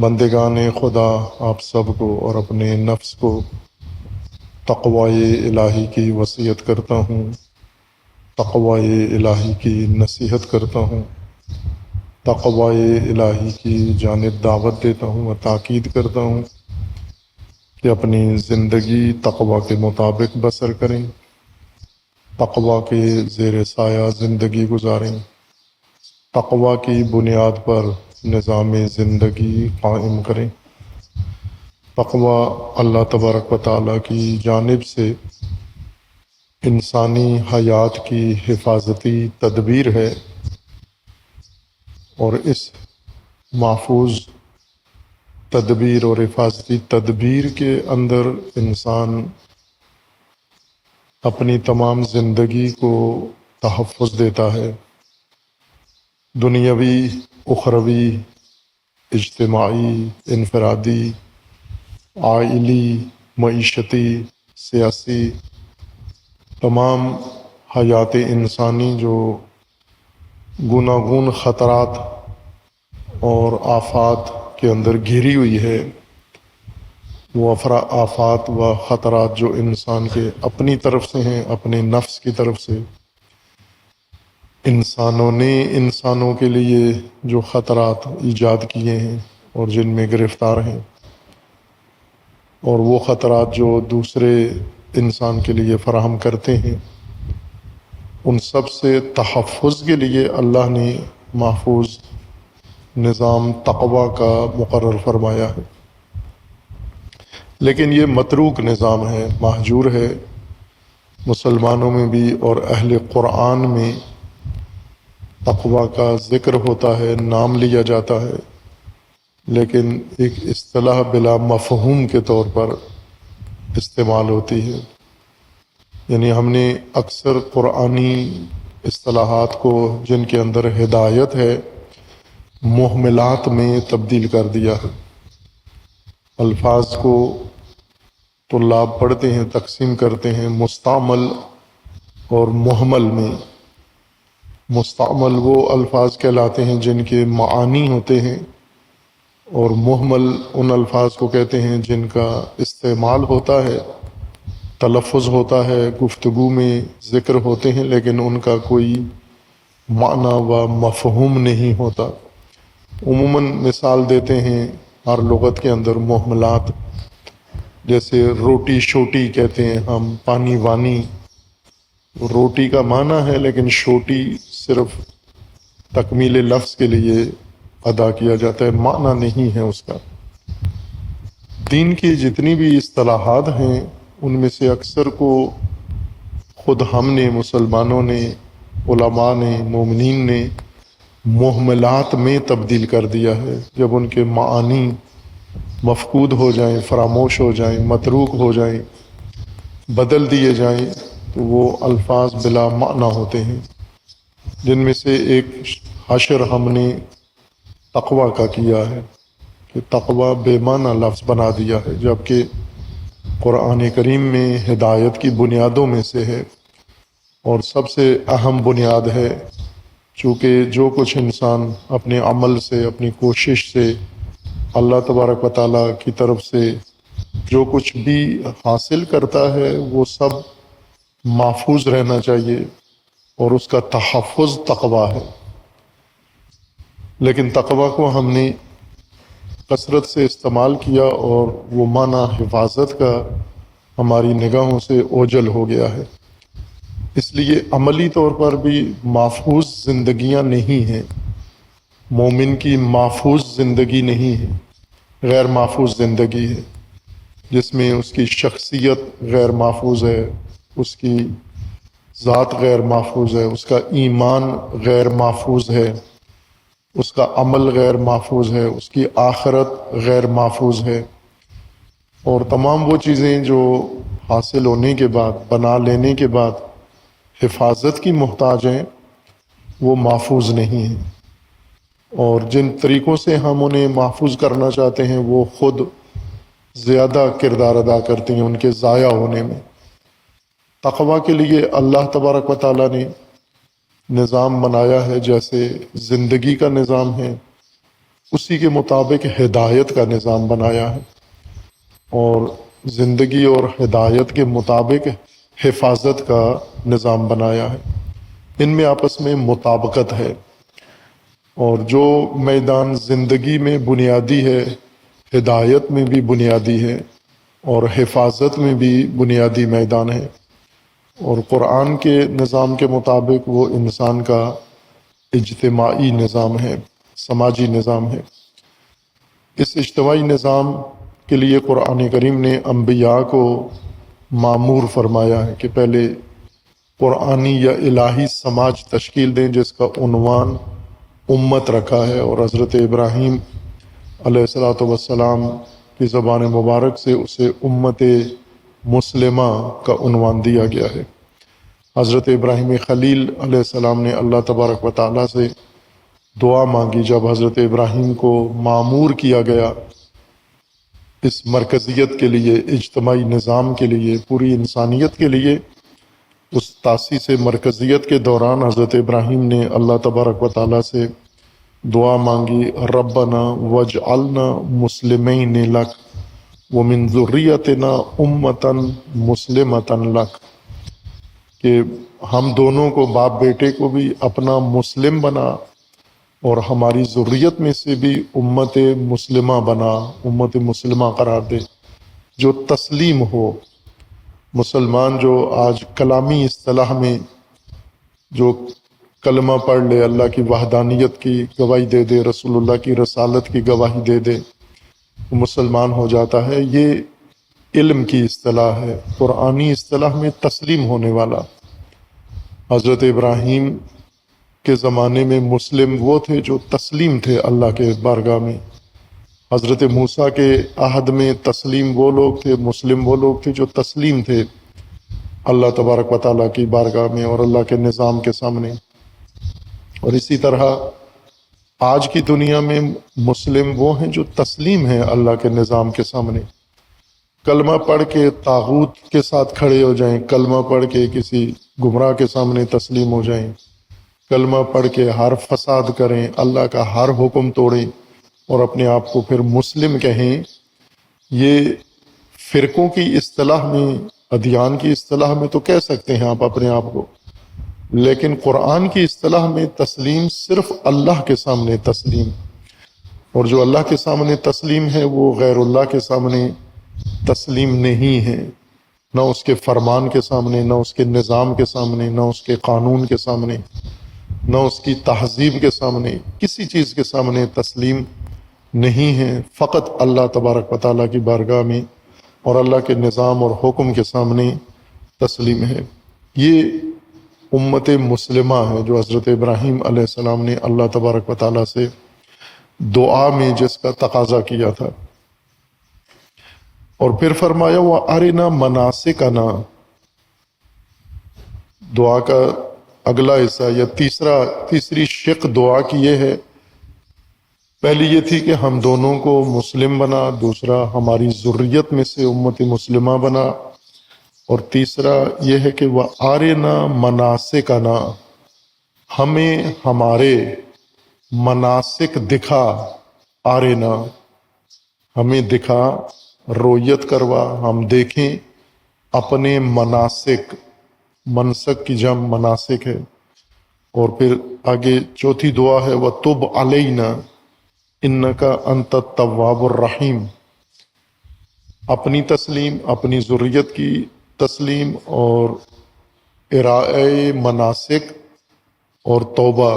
بندگان خدا، آپ سب کو اور اپنے نفس کو تقوی الہی کی وصیت کرتا ہوں، تقوی الہی کی نصیحت کرتا ہوں، تقوی الہی کی جانب دعوت دیتا ہوں اور تاکید کرتا ہوں کہ اپنی زندگی تقوی کے مطابق بسر کریں، تقوی کے زیر سایہ زندگی گزاریں، تقوی کی بنیاد پر نظام زندگی قائم کریں۔ تقوی اللہ تبارک و تعالیٰ کی جانب سے انسانی حیات کی حفاظتی تدبیر ہے، اور اس محفوظ تدبیر اور حفاظتی تدبیر کے اندر انسان اپنی تمام زندگی کو تحفظ دیتا ہے، دنیاوی، اخروی، اجتماعی، انفرادی، عائلی، معیشتی، سیاسی، تمام حیات انسانی جو گوناگون خطرات اور آفات کے اندر گھری ہوئی ہے، وہ آفات و خطرات جو انسان کے اپنی طرف سے ہیں، اپنے نفس کی طرف سے، انسانوں نے انسانوں کے لیے جو خطرات ایجاد کیے ہیں اور جن میں گرفتار ہیں، اور وہ خطرات جو دوسرے انسان کے لیے فراہم کرتے ہیں، ان سب سے تحفظ کے لیے اللہ نے محفوظ نظام تقوی کا مقرر فرمایا ہے۔ لیکن یہ متروک نظام ہے، مہجور ہے، مسلمانوں میں بھی اور اہل قرآن میں تقوی کا ذکر ہوتا ہے، نام لیا جاتا ہے، لیکن ایک اصطلاح بلا مفہوم کے طور پر استعمال ہوتی ہے۔ یعنی ہم نے اکثر قرآنی اصطلاحات کو جن کے اندر ہدایت ہے، محملات میں تبدیل کر دیا ہے۔ الفاظ کو طلاب پڑھتے ہیں، تقسیم کرتے ہیں مستعمل اور محمل میں۔ مستعمل وہ الفاظ کہلاتے ہیں جن کے معانی ہوتے ہیں، اور محمل ان الفاظ کو کہتے ہیں جن کا استعمال ہوتا ہے، تلفظ ہوتا ہے، گفتگو میں ذکر ہوتے ہیں، لیکن ان کا کوئی معنی و مفہوم نہیں ہوتا۔ عموماً مثال دیتے ہیں ہر لغت کے اندر محملات، جیسے روٹی شوٹی کہتے ہیں ہم، پانی وانی، روٹی کا معنی ہے لیکن شوٹی صرف تکمیل لفظ کے لیے ادا کیا جاتا ہے، معنی نہیں ہے اس کا۔ دین کی جتنی بھی اصطلاحات ہیں ان میں سے اکثر کو خود ہم نے، مسلمانوں نے، علماء نے، مومنین نے محملات میں تبدیل کر دیا ہے۔ جب ان کے معانی مفقود ہو جائیں، فراموش ہو جائیں، متروک ہو جائیں، بدل دیے جائیں، تو وہ الفاظ بلا معنی ہوتے ہیں، جن میں سے ایک حشر ہم نے تقوی کا کیا ہے کہ تقوی بے معنی لفظ بنا دیا ہے، جبکہ قرآن کریم میں ہدایت کی بنیادوں میں سے ہے، اور سب سے اہم بنیاد ہے، چونکہ جو کچھ انسان اپنے عمل سے، اپنی کوشش سے، اللہ تبارک و تعالیٰ کی طرف سے جو کچھ بھی حاصل کرتا ہے وہ سب محفوظ رہنا چاہیے، اور اس کا تحفظ تقوی ہے۔ لیکن تقوی کو ہم نے کثرت سے استعمال کیا، اور وہ معنی حفاظت کا ہماری نگاہوں سے اوجھل ہو گیا ہے۔ اس لیے عملی طور پر بھی محفوظ زندگیاں نہیں ہیں، مومن کی محفوظ زندگی نہیں ہے، غیر محفوظ زندگی ہے، جس میں اس کی شخصیت غیر محفوظ ہے، اس کی ذات غیر محفوظ ہے، اس کا ایمان غیر محفوظ ہے، اس کا عمل غیر محفوظ ہے، اس کی آخرت غیر محفوظ ہے، اور تمام وہ چیزیں جو حاصل ہونے کے بعد، بنا لینے کے بعد حفاظت کی محتاج ہیں، وہ محفوظ نہیں ہیں، اور جن طریقوں سے ہم انہیں محفوظ کرنا چاہتے ہیں وہ خود زیادہ کردار ادا کرتی ہیں ان کے ضائع ہونے میں۔ تقوی کے لیے اللہ تبارک و تعالیٰ نے نظام بنایا ہے، جیسے زندگی کا نظام ہے، اسی کے مطابق ہدایت کا نظام بنایا ہے، اور زندگی اور ہدایت کے مطابق حفاظت کا نظام بنایا ہے۔ ان میں آپس میں مطابقت ہے، اور جو میدان زندگی میں بنیادی ہے، ہدایت میں بھی بنیادی ہے، اور حفاظت میں بھی بنیادی میدان ہے، اور قرآن کے نظام کے مطابق وہ انسان کا اجتماعی نظام ہے، سماجی نظام ہے۔ اس اجتماعی نظام کے لیے قرآن کریم نے انبیاء کو مامور فرمایا ہے کہ پہلے قرآنی یا الہی سماج تشکیل دیں، جس کا عنوان امت رکھا ہے، اور حضرت ابراہیم علیہ السلام کی زبان مبارک سے اسے امت مسلمہ کا عنوان دیا گیا ہے۔ حضرت ابراہیم خلیل علیہ السلام نے اللہ تبارک و تعالیٰ سے دعا مانگی جب حضرت ابراہیم کو مامور کیا گیا اس مرکزیت کے لیے، اجتماعی نظام کے لیے، پوری انسانیت کے لیے۔ اس تاسیس مرکزیت کے دوران حضرت ابراہیم نے اللہ تبارک و تعالیٰ سے دعا مانگی، ربنا وجعلنا مسلمین لک ومن ذریتنا امتا مسلمتا لک، کہ ہم دونوں کو، باپ بیٹے کو بھی اپنا مسلم بنا، اور ہماری ذریت میں سے بھی امت مسلمہ بنا، امت مسلمہ قرار دے جو تسلیم ہو۔ مسلمان جو آج کلامی اصطلاح میں جو کلمہ پڑھ لے، اللہ کی وحدانیت کی گواہی دے دے، رسول اللہ کی رسالت کی گواہی دے دے، وہ مسلمان ہو جاتا ہے۔ یہ علم کی اصطلاح ہے۔ قرآنی اصطلاح میں تسلیم ہونے والا۔ حضرت ابراہیم کے زمانے میں مسلم وہ تھے جو تسلیم تھے اللہ کے بارگاہ میں۔ حضرت موسیٰ کے عہد میں تسلیم وہ لوگ تھے، مسلم وہ لوگ تھے جو تسلیم تھے اللہ تبارک و تعالیٰ کی بارگاہ میں اور اللہ کے نظام کے سامنے۔ اور اسی طرح آج کی دنیا میں مسلم وہ ہیں جو تسلیم ہیں اللہ کے نظام کے سامنے۔ کلمہ پڑھ کے طاغوت کے ساتھ کھڑے ہو جائیں، کلمہ پڑھ کے کسی گمراہ کے سامنے تسلیم ہو جائیں، کلمہ پڑھ کے ہر فساد کریں، اللہ کا ہر حکم توڑیں، اور اپنے آپ کو پھر مسلم کہیں۔ یہ فرقوں کی اصطلاح میں، ادیان کی اصطلاح میں تو کہہ سکتے ہیں آپ اپنے آپ کو، لیکن قرآن کی اصطلاح میں تسلیم صرف اللہ کے سامنے تسلیم، اور جو اللہ کے سامنے تسلیم ہے وہ غیر اللہ کے سامنے تسلیم نہیں ہے، نہ اس کے فرمان کے سامنے، نہ اس کے نظام کے سامنے، نہ اس کے قانون کے سامنے، نہ اس کی تہذیب کے سامنے، کسی چیز کے سامنے تسلیم نہیں ہے، فقط اللہ تبارک و تعالیٰ کی بارگاہ میں اور اللہ کے نظام اور حکم کے سامنے تسلیم ہے۔ یہ امت مسلمہ ہے جو حضرت ابراہیم علیہ السلام نے اللہ تبارک و تعالیٰ سے دعا میں جس کا تقاضا کیا تھا۔ اور پھر فرمایا وَأَرِنَا مَنَاسِكَنَا، دعا کا اگلا حصہ یا تیسری شق دعا کی یہ ہے، پہلی یہ تھی کہ ہم دونوں کو مسلم بنا، دوسرا ہماری ذریت میں سے امت مسلمہ بنا، اور تیسرا یہ ہے کہ وَأَرِنَا مَنَاسِكَنَا، ہمیں ہمارے مناسک دکھا، آرنا ہمیں دکھا، رویت کروا، ہم دیکھیں اپنے مناسک، منسک کی جمع مناسک ہے۔ اور پھر آگے چوتھی دعا ہے وَتُبْ عَلَيْنَا إِنَّكَ أَنْتَ التَّوَّابُ الرَّحِيمُ، اپنی تسلیم، اپنی ذریت کی تسلیم، اور ارائے مناسک اور توبہ،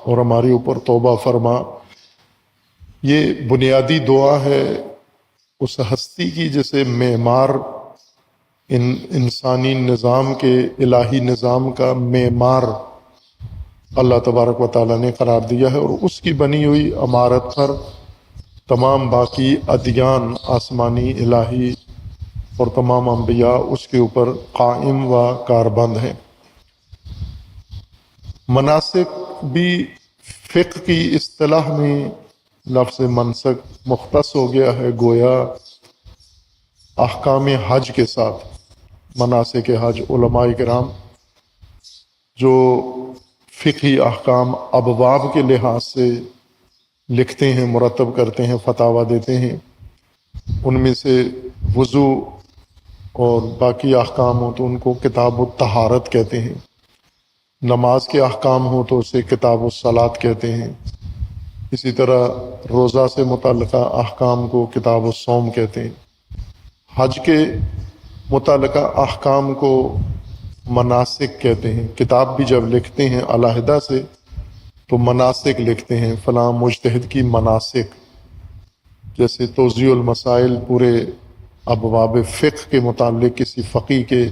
اور ہمارے اوپر توبہ فرما۔ یہ بنیادی دعا ہے اس ہستی کی جسے معمار انسانی نظام کے، الہی نظام کا معمار اللہ تبارک و تعالیٰ نے قرار دیا ہے، اور اس کی بنی ہوئی عمارت پر تمام باقی ادیان آسمانی، الہی اور تمام انبیاء اس کے اوپر قائم و کاربند ہیں۔ مناسک بھی فقہ کی اصطلاح میں لفظ منسک مختص ہو گیا ہے، گویا احکام حج کے ساتھ۔ مناسک حج، علماء کرام جو فقہی احکام ابواب کے لحاظ سے لکھتے ہیں، مرتب کرتے ہیں، فتاویٰ دیتے ہیں۔ ان میں سے وضو اور باقی احکام ہوں تو ان کو کتاب الطہارت کہتے ہیں، نماز کے احکام ہوں تو اسے کتاب الصلاۃ کہتے ہیں، اسی طرح روزہ سے متعلقہ احکام کو کتاب الصوم کہتے ہیں، حج کے متعلقہ احکام کو مناسک کہتے ہیں۔ کتاب بھی جب لکھتے ہیں علیحدہ سے تو مناسک لکھتے ہیں، فلاں مجتہد کی مناسک، جیسے توضیح المسائل پورے ابواب فقہ کے متعلق کسی فقی کے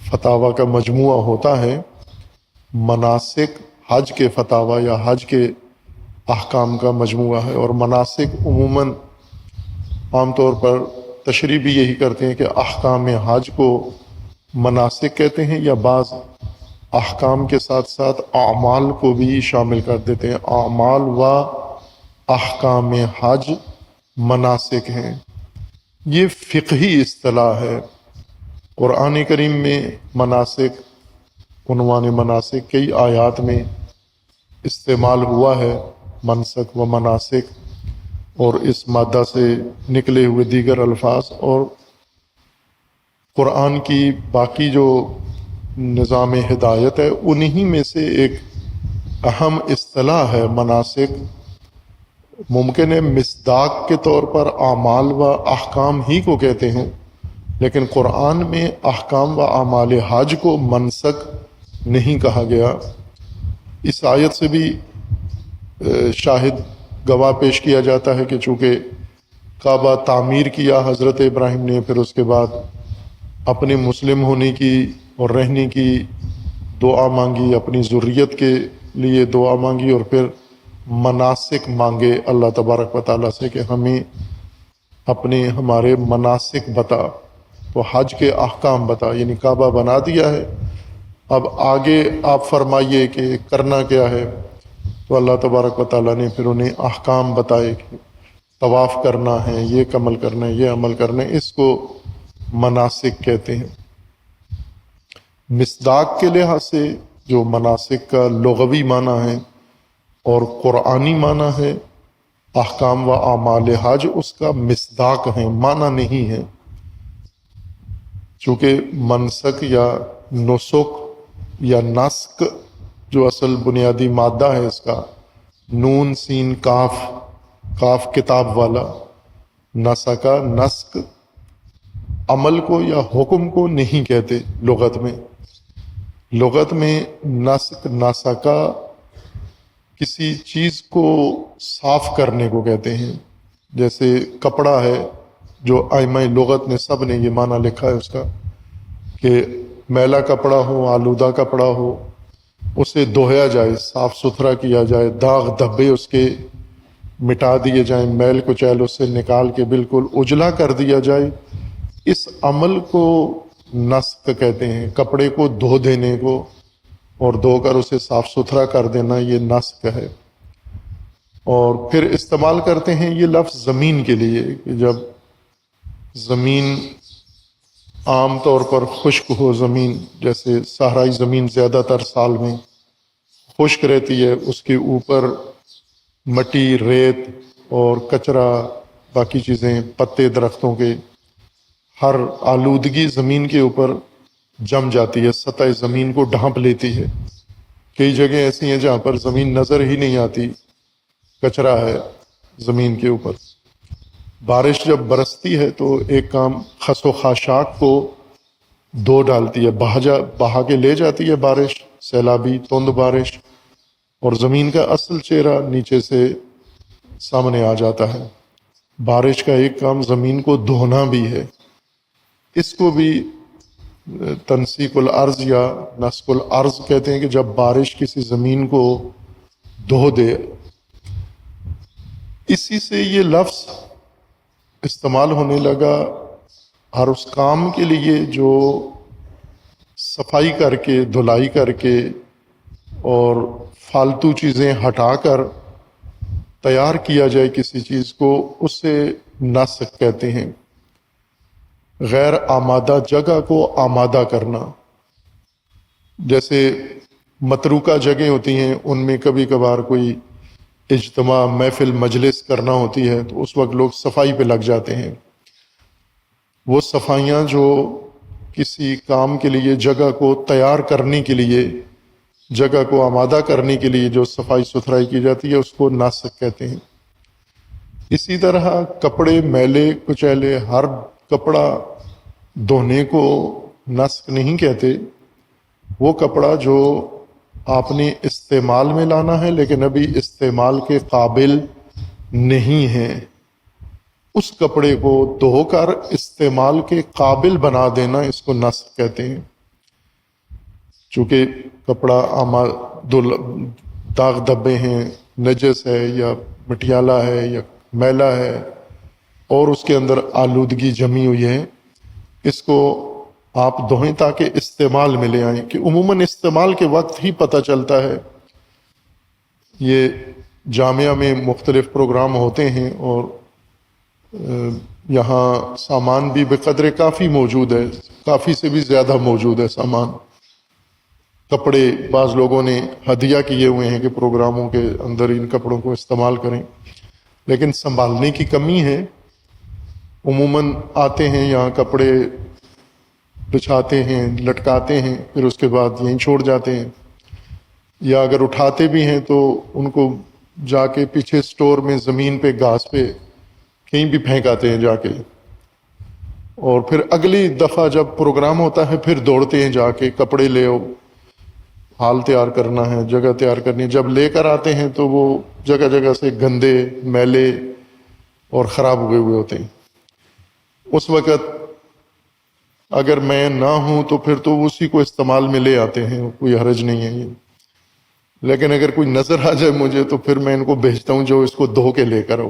فتاویٰ کا مجموعہ ہوتا ہے، مناسک حج کے فتاویٰ یا حج کے احکام کا مجموعہ ہے۔ اور مناسک عموماً عام طور پر تشریح بھی یہی کرتے ہیں کہ احکام حج کو مناسک کہتے ہیں، یا بعض احکام کے ساتھ ساتھ اعمال کو بھی شامل کر دیتے ہیں، اعمال و احکام حج مناسک ہیں۔ یہ فقہی اصطلاح ہے۔ قرآن کریم میں مناسک، عنوان مناسک کئی آیات میں استعمال ہوا ہے، منسک و مناسک، اور اس مادہ سے نکلے ہوئے دیگر الفاظ، اور قرآن کی باقی جو نظام ہدایت ہے انہی میں سے ایک اہم اصطلاح ہے مناسک۔ ممکن ہے مصداق کے طور پر اعمال و احکام ہی کو کہتے ہیں، لیکن قرآن میں احکام و اعمال حج کو منسک نہیں کہا گیا۔ اس آیت سے بھی شاہد گواہ پیش کیا جاتا ہے کہ چونکہ کعبہ تعمیر کیا حضرت ابراہیم نے، پھر اس کے بعد اپنے مسلم ہونے کی اور رہنے کی دعا مانگی، اپنی ذریت کے لیے دعا مانگی، اور پھر مناسک مانگے اللہ تبارک و تعالیٰ سے کہ ہمیں ہمارے مناسک بتا، تو حج کے احکام بتا، یعنی کعبہ بنا دیا ہے، اب آگے آپ فرمائیے کہ کرنا کیا ہے۔ تو اللہ تبارک و تعالیٰ نے پھر انہیں احکام بتائے کہ طواف کرنا ہے، یہ عمل کرنا ہے، یہ عمل کرنا ہے، اس کو مناسک کہتے ہیں۔ مصداق کے لحاظ سے جو مناسک کا لغوی معنی ہے اور قرآنی معنی ہے، احکام و اعمال حج اس کا مصداق ہے، معنی نہیں ہے۔ چونکہ منسک یا نسک یا نسک جو اصل بنیادی مادہ ہے اس کا، نون سین کاف، کاف کتاب والا، نسکا نسک، عمل کو یا حکم کو نہیں کہتے لغت میں۔ لغت میں نسک نسکا کسی چیز کو صاف کرنے کو کہتے ہیں، جیسے کپڑا ہے، جو ائمہ لغت نے سب نے یہ معنی لکھا ہے اس کا کہ میلا کپڑا ہو، آلودہ کپڑا ہو، اسے دھویا جائے، صاف ستھرا کیا جائے، داغ دھبے اس کے مٹا دیے جائیں، میل کچیل اس سے نکال کے بالکل اجلا کر دیا جائے، اس عمل کو نسک کہتے ہیں۔ کپڑے کو دھو دینے کو اور دھو کر اسے صاف ستھرا کر دینا، یہ نسک ہے۔ اور پھر استعمال کرتے ہیں یہ لفظ زمین کے لیے کہ جب زمین عام طور پر خشک ہو، زمین جیسے صحرائی زمین زیادہ تر سال میں خشک رہتی ہے، اس کے اوپر مٹی، ریت اور کچرا، باقی چیزیں، پتے درختوں کے، ہر آلودگی زمین کے اوپر جم جاتی ہے، سطح زمین کو ڈھانپ لیتی ہے۔ کئی جگہ ایسی ہیں جہاں پر زمین نظر ہی نہیں آتی، کچرا ہے زمین کے اوپر۔ بارش جب برستی ہے تو ایک کام خس و خاشاک کو دھو ڈالتی ہے، بہا کے لے جاتی ہے بارش، سیلابی تند بارش، اور زمین کا اصل چہرہ نیچے سے سامنے آ جاتا ہے۔ بارش کا ایک کام زمین کو دھونا بھی ہے۔ اس کو بھی تنسیق الارض یا نسق الارض کہتے ہیں کہ جب بارش کسی زمین کو دھو دے۔ اسی سے یہ لفظ استعمال ہونے لگا ہر اس کام کے لیے جو صفائی کر کے، دھلائی کر کے اور فالتو چیزیں ہٹا کر تیار کیا جائے کسی چیز کو، اسے نسق کہتے ہیں۔ غیر آمادہ جگہ کو آمادہ کرنا، جیسے متروکہ جگہیں ہوتی ہیں، ان میں کبھی کبھار کوئی اجتماع محفل مجلس کرنا ہوتی ہے تو اس وقت لوگ صفائی پہ لگ جاتے ہیں۔ وہ صفائیاں جو کسی کام کے لیے جگہ کو تیار کرنے کے لیے، جگہ کو آمادہ کرنے کے لیے جو صفائی ستھرائی کی جاتی ہے اس کو ناسک کہتے ہیں۔ اسی طرح کپڑے میلے کچیلے، ہر کپڑا دھونے کو نسک نہیں کہتے، وہ کپڑا جو آپ نے استعمال میں لانا ہے لیکن ابھی استعمال کے قابل نہیں ہے، اس کپڑے کو دھو کر استعمال کے قابل بنا دینا، اس کو نسک کہتے ہیں۔ چونکہ کپڑا داغ دھبے ہیں، نجس ہے یا مٹیالہ ہے یا میلا ہے اور اس کے اندر آلودگی جمی ہوئی ہے، اس کو آپ دھوئیں تاکہ استعمال میں لے آئیں، کہ عموماً استعمال کے وقت ہی پتہ چلتا ہے۔ یہ جامعہ میں مختلف پروگرام ہوتے ہیں اور یہاں سامان بھی بقدر کافی موجود ہے، کافی سے بھی زیادہ موجود ہے سامان۔ کپڑے بعض لوگوں نے ہدیہ کیے ہوئے ہیں کہ پروگراموں کے اندر ان کپڑوں کو استعمال کریں، لیکن سنبھالنے کی کمی ہے۔ عموماً آتے ہیں یہاں کپڑے بچھاتے ہیں، لٹکاتے ہیں، پھر اس کے بعد یہیں چھوڑ جاتے ہیں، یا اگر اٹھاتے بھی ہیں تو ان کو جا کے پیچھے سٹور میں زمین پہ گھاس پہ کہیں بھی پھینک آتے ہیں جا کے، اور پھر اگلی دفعہ جب پروگرام ہوتا ہے پھر دوڑتے ہیں جا کے کپڑے لے آؤ، ہال تیار کرنا ہے، جگہ تیار کرنی ہے۔ جب لے کر آتے ہیں تو وہ جگہ جگہ سے گندے میلے اور خراب ہوئے ہوتے ہیں۔ اس وقت اگر میں نہ ہوں تو پھر تو اسی کو استعمال میں لے آتے ہیں، کوئی حرج نہیں ہے یہ، لیکن اگر کوئی نظر آ جائے مجھے تو پھر میں ان کو بھیجتا ہوں جو اس کو دھو کے لے کر آؤ،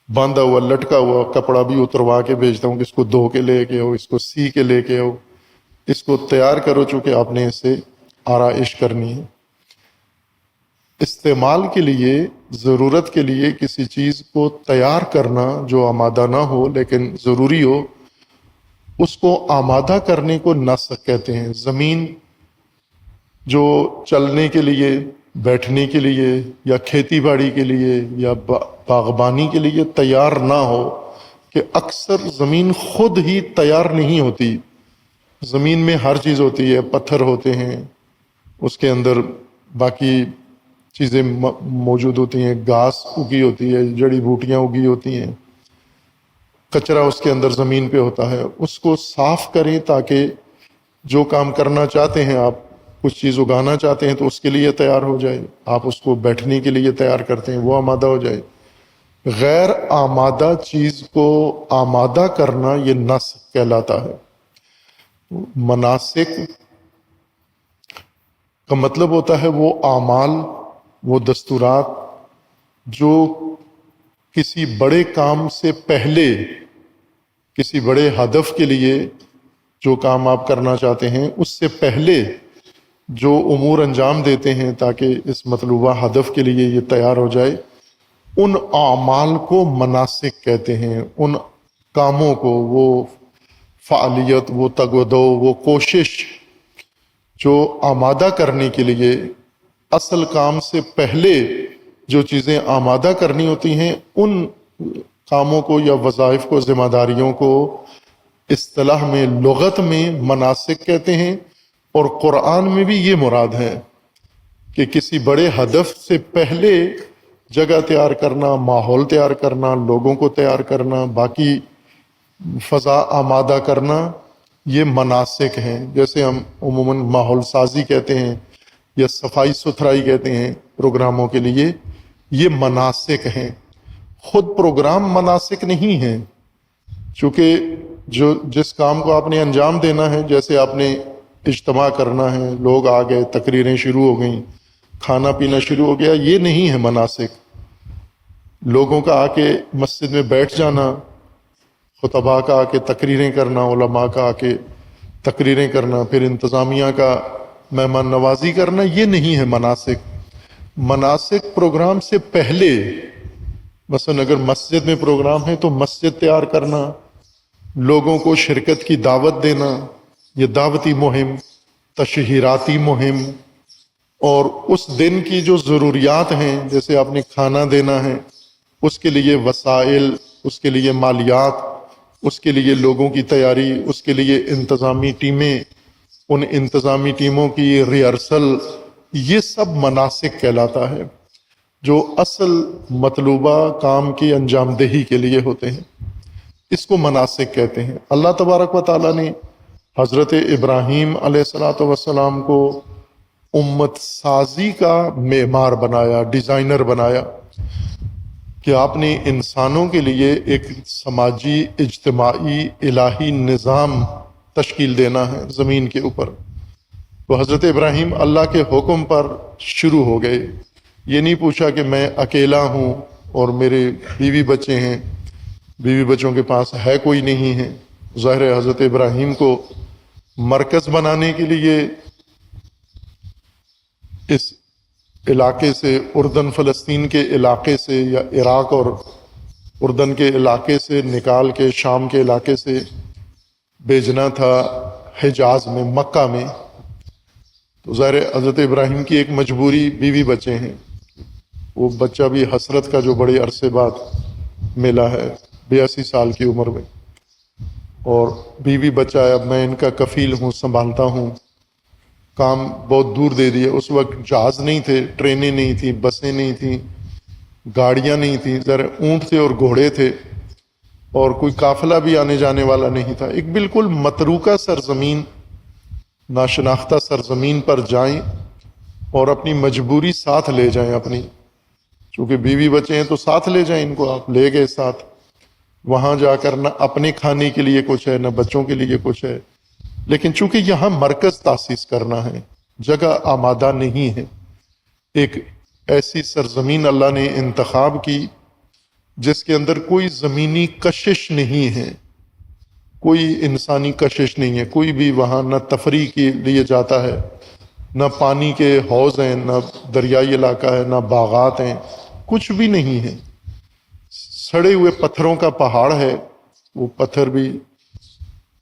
باندھا ہوا لٹکا ہوا کپڑا بھی اتروا کے بھیجتا ہوں کہ اس کو دھو کے لے کے آؤ، اس کو سی کے لے کے آؤ، اس کو تیار کرو، چونکہ آپ نے اسے آرائش کرنی ہے۔ استعمال کے لیے، ضرورت کے لیے کسی چیز کو تیار کرنا جو آمادہ نہ ہو لیکن ضروری ہو، اس کو آمادہ کرنے کو نسک کہتے ہیں۔ زمین جو چلنے کے لیے، بیٹھنے کے لیے یا کھیتی باڑی کے لیے یا باغبانی کے لیے تیار نہ ہو، کہ اکثر زمین خود ہی تیار نہیں ہوتی۔ زمین میں ہر چیز ہوتی ہے، پتھر ہوتے ہیں، اس کے اندر باقی چیزیں موجود ہوتی ہیں، گھاس اگی ہوتی ہے، جڑی بوٹیاں اگی ہوتی ہیں، کچرا اس کے اندر زمین پہ ہوتا ہے۔ اس کو صاف کریں تاکہ جو کام کرنا چاہتے ہیں، آپ کچھ چیز اگانا چاہتے ہیں تو اس کے لیے تیار ہو جائے، آپ اس کو بیٹھنے کے لیے تیار کرتے ہیں وہ آمادہ ہو جائے۔ غیر آمادہ چیز کو آمادہ کرنا یہ نسک کہلاتا ہے۔ مناسک کا مطلب ہوتا ہے وہ اعمال، وہ دستورات جو کسی بڑے کام سے پہلے، کسی بڑے ہدف کے لیے جو کام آپ کرنا چاہتے ہیں اس سے پہلے جو امور انجام دیتے ہیں تاکہ اس مطلوبہ ہدف کے لیے یہ تیار ہو جائے، ان اعمال کو مناسک کہتے ہیں۔ ان کاموں کو، وہ فعالیت، وہ تگ و دو، وہ کوشش جو آمادہ کرنے کے لیے اصل کام سے پہلے جو چیزیں آمادہ کرنی ہوتی ہیں، ان کاموں کو یا وظائف کو، ذمہ داریوں کو اصطلاح میں، لغت میں مناسک کہتے ہیں۔ اور قرآن میں بھی یہ مراد ہے کہ کسی بڑے ہدف سے پہلے جگہ تیار کرنا، ماحول تیار کرنا، لوگوں کو تیار کرنا، باقی فضا آمادہ کرنا، یہ مناسک ہیں۔ جیسے ہم عموماً ماحول سازی کہتے ہیں یا صفائی ستھرائی کہتے ہیں پروگراموں کے لیے، یہ مناسک ہیں۔ خود پروگرام مناسک نہیں ہیں، چونکہ جس کام کو آپ نے انجام دینا ہے، جیسے آپ نے اجتماع کرنا ہے، لوگ آ گئے، تقریریں شروع ہو گئیں، کھانا پینا شروع ہو گیا، یہ نہیں ہے مناسک۔ لوگوں کا آ کے مسجد میں بیٹھ جانا، خطباء کا آ کے تقریریں کرنا، علماء کا آ کے تقریریں کرنا، پھر انتظامیہ کا مہمان نوازی کرنا، یہ نہیں ہے مناسک۔ مناسک پروگرام سے پہلے، مثلا اگر مسجد میں پروگرام ہے تو مسجد تیار کرنا، لوگوں کو شرکت کی دعوت دینا، یہ دعوتی مہم، تشہیراتی مہم، اور اس دن کی جو ضروریات ہیں، جیسے آپ نے کھانا دینا ہے، اس کے لیے وسائل، اس کے لیے مالیات، اس کے لیے لوگوں کی تیاری، اس کے لیے انتظامی ٹیمیں، ان انتظامی ٹیموں کی ریہرسل، یہ سب مناسک کہلاتا ہے جو اصل مطلوبہ کام کی انجام دہی کے لیے ہوتے ہیں، اس کو مناسک کہتے ہیں۔ اللہ تبارک و تعالیٰ نے حضرت ابراہیم علیہ الصلاۃ والسلام کو امت سازی کا معمار بنایا، ڈیزائنر بنایا، کہ آپ نے انسانوں کے لیے ایک سماجی، اجتماعی، الہی نظام تشکیل دینا ہے زمین کے اوپر۔ تو حضرت ابراہیم اللہ کے حکم پر شروع ہو گئے، یہ نہیں پوچھا کہ میں اکیلا ہوں اور میرے بیوی بچے ہیں، بیوی بچوں کے پاس ہے کوئی نہیں ہے۔ ظاہر ہے حضرت ابراہیم کو مرکز بنانے کے لیے اس علاقے سے، اردن فلسطین کے علاقے سے، یا عراق اور اردن کے علاقے سے نکال کے شام کے علاقے سے بھیجنا تھا حجاز میں، مکہ میں۔ تو ظاہر حضرت ابراہیم کی ایک مجبوری، بیوی بچے ہیں، وہ بچہ بھی حسرت کا جو بڑے عرصے بعد ملا ہے 82 سال کی عمر میں، اور بیوی بچہ ہے، اب میں ان کا کفیل ہوں، سنبھالتا ہوں، کام بہت دور دے دیا۔ اس وقت جہاز نہیں تھے، ٹرینیں نہیں تھیں، بسیں نہیں تھیں، گاڑیاں نہیں تھیں، ذرا اونٹ تھے اور گھوڑے تھے، اور کوئی قافلہ بھی آنے جانے والا نہیں تھا۔ ایک بالکل متروکہ سرزمین، ناشناختہ سرزمین پر جائیں اور اپنی مجبوری ساتھ لے جائیں اپنی، چونکہ بیوی بچے ہیں تو ساتھ لے جائیں ان کو، آپ لے گئے ساتھ، وہاں جا کر نہ اپنے کھانے کے لیے کچھ ہے، نہ بچوں کے لیے کچھ ہے، لیکن چونکہ یہاں مرکز تاسیس کرنا ہے، جگہ آمادہ نہیں ہے، ایک ایسی سرزمین اللہ نے انتخاب کی جس کے اندر کوئی زمینی کشش نہیں ہے، کوئی انسانی کشش نہیں ہے، کوئی بھی وہاں نہ تفریح کے لیے جاتا ہے، نہ پانی کے حوض ہیں، نہ دریائی علاقہ ہے، نہ باغات ہیں، کچھ بھی نہیں ہے، سڑے ہوئے پتھروں کا پہاڑ ہے۔ وہ پتھر بھی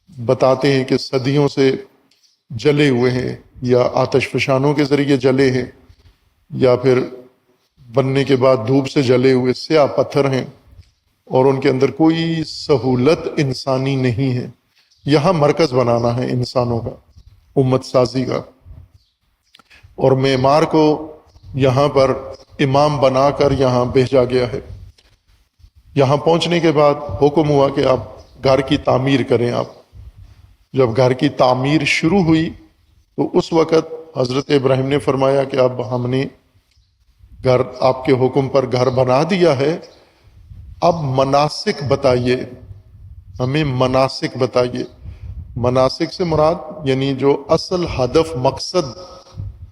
بتاتے ہیں کہ صدیوں سے جلے ہوئے ہیں، یا آتش فشانوں کے ذریعے جلے ہیں، یا پھر بننے کے بعد دھوپ سے جلے ہوئے سیاہ پتھر ہیں، اور ان کے اندر کوئی سہولت انسانی نہیں ہے۔ یہاں مرکز بنانا ہے انسانوں کا، امت سازی کا، اور معمار کو یہاں پر امام بنا کر یہاں بھیجا گیا ہے۔ یہاں پہنچنے کے بعد حکم ہوا کہ آپ گھر کی تعمیر کریں۔ آپ جب گھر کی تعمیر شروع ہوئی تو اس وقت حضرت ابراہیم نے فرمایا کہ اب ہم نے گھر آپ کے حکم پر گھر بنا دیا ہے، اب مناسک بتائیے، ہمیں مناسک بتائیے۔ مناسک سے مراد یعنی جو اصل ہدف، مقصد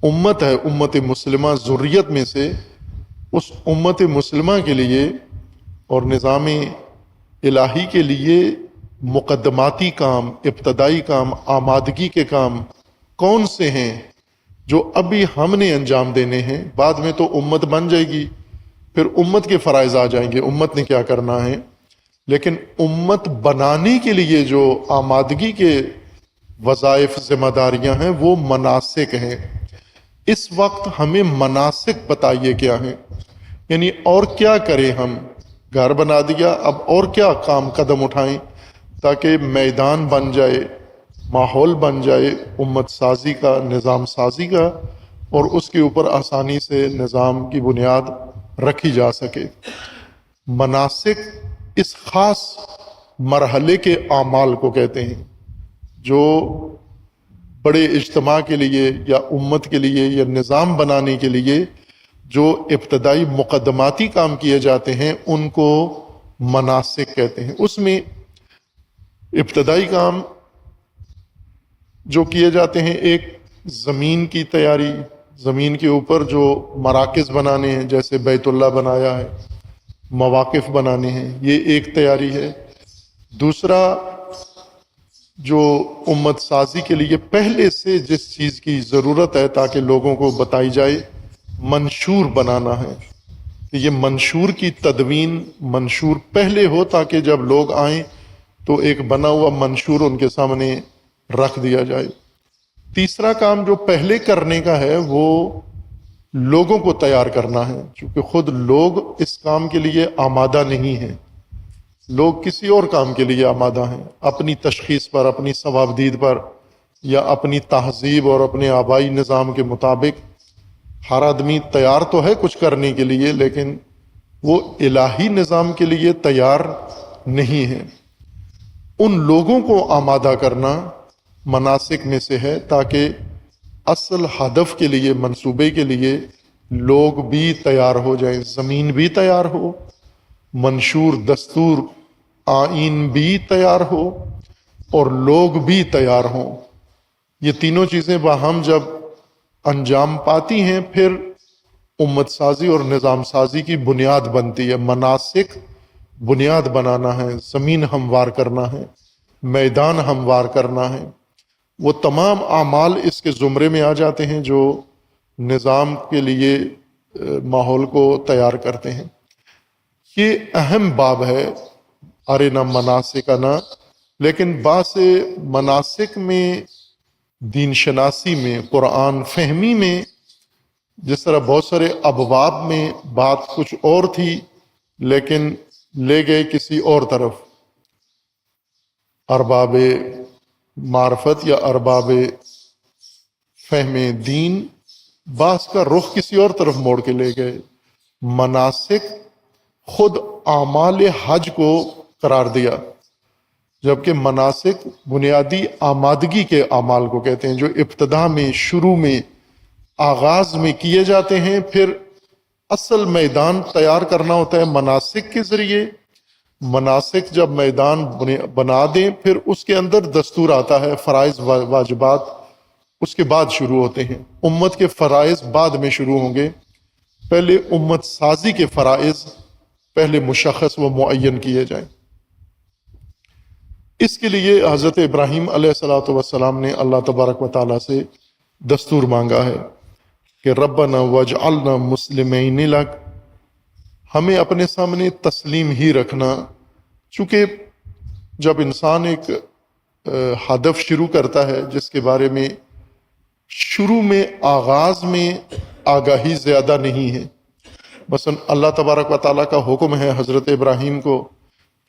امت ہے، امت مسلمہ ذریت میں سے، اس امت مسلمہ کے لیے اور نظام الہی کے لیے مقدماتی کام، ابتدائی کام، آمادگی کے کام کون سے ہیں جو ابھی ہم نے انجام دینے ہیں۔ بعد میں تو امت بن جائے گی، پھر امت کے فرائض آ جائیں گے، امت نے کیا کرنا ہے، لیکن امت بنانے کے لیے جو آمادگی کے وظائف، ذمہ داریاں ہیں، وہ مناسک ہیں۔ اس وقت ہمیں مناسک بتائیے کیا ہیں، یعنی اور کیا کریں ہم، گھر بنا دیا، اب اور کیا کام قدم اٹھائیں تاکہ میدان بن جائے، ماحول بن جائے امت سازی کا، نظام سازی کا، اور اس کے اوپر آسانی سے نظام کی بنیاد رکھی جا سکے۔ مناسک اس خاص مرحلے کے اعمال کو کہتے ہیں جو بڑے اجتماع کے لیے یا امت کے لیے یا نظام بنانے کے لیے جو ابتدائی مقدماتی کام کیے جاتے ہیں ان کو مناسک کہتے ہیں۔ اس میں ابتدائی کام جو کیے جاتے ہیں، ایک زمین کی تیاری، زمین کے اوپر جو مراکز بنانے ہیں، جیسے بیت اللہ بنایا ہے، مواقف بنانے ہیں، یہ ایک تیاری ہے۔ دوسرا، جو امت سازی کے لیے پہلے سے جس چیز کی ضرورت ہے تاکہ لوگوں کو بتائی جائے، منشور بنانا ہے۔ یہ منشور کی تدوین، منشور پہلے ہو تاکہ جب لوگ آئیں تو ایک بنا ہوا منشور ان کے سامنے رکھ دیا جائے۔ تیسرا کام جو پہلے کرنے کا ہے وہ لوگوں کو تیار کرنا ہے، چونکہ خود لوگ اس کام کے لیے آمادہ نہیں ہیں، لوگ کسی اور کام کے لیے آمادہ ہیں، اپنی تشخیص پر، اپنی ثوابدید پر، یا اپنی تہذیب اور اپنے آبائی نظام کے مطابق ہر آدمی تیار تو ہے کچھ کرنے کے لیے، لیکن وہ الہی نظام کے لیے تیار نہیں ہے۔ ان لوگوں کو آمادہ کرنا مناسک میں سے ہے، تاکہ اصل ہدف کے لیے، منصوبے کے لیے لوگ بھی تیار ہو جائیں، زمین بھی تیار ہو، منشور دستور آئین بھی تیار ہو، اور لوگ بھی تیار ہوں۔ یہ تینوں چیزیں باہم جب انجام پاتی ہیں، پھر امت سازی اور نظام سازی کی بنیاد بنتی ہے۔ مناسک بنیاد بنانا ہے، زمین ہموار کرنا ہے، میدان ہموار کرنا ہے، وہ تمام اعمال اس کے زمرے میں آ جاتے ہیں جو نظام کے لیے ماحول کو تیار کرتے ہیں۔ یہ اہم باب ہے، ارنا مناسکنا، لیکن بعض مناسک میں، دین شناسی میں، قرآن فہمی میں، جس طرح بہت سارے ابواب میں بات کچھ اور تھی لیکن لے گئے کسی اور طرف، ارباب معرفت یا ارباب فہم دین بعض کا رخ کسی اور طرف موڑ کے لے گئے۔ مناسک خود اعمال حج کو قرار دیا، جبکہ مناسک بنیادی آمادگی کے اعمال کو کہتے ہیں، جو ابتدا میں، شروع میں، آغاز میں کیے جاتے ہیں، پھر اصل میدان تیار کرنا ہوتا ہے مناسک کے ذریعے۔ مناسک جب میدان بنا دیں، پھر اس کے اندر دستور آتا ہے، فرائض واجبات اس کے بعد شروع ہوتے ہیں۔ امت کے فرائض بعد میں شروع ہوں گے، پہلے امت سازی کے فرائض پہلے مشخص و معین کیے جائیں۔ اس کے لیے حضرت ابراہیم علیہ الصلوۃ والسلام نے اللہ تبارک و تعالیٰ سے دستور مانگا ہے کہ ربنا واجعلنا مسلمین لک، ہمیں اپنے سامنے تسلیم ہی رکھنا۔ چونکہ جب انسان ایک ہدف شروع کرتا ہے جس کے بارے میں شروع میں، آغاز میں آگاہی زیادہ نہیں ہے، مثلا اللہ تبارک و تعالیٰ کا حکم ہے حضرت ابراہیم کو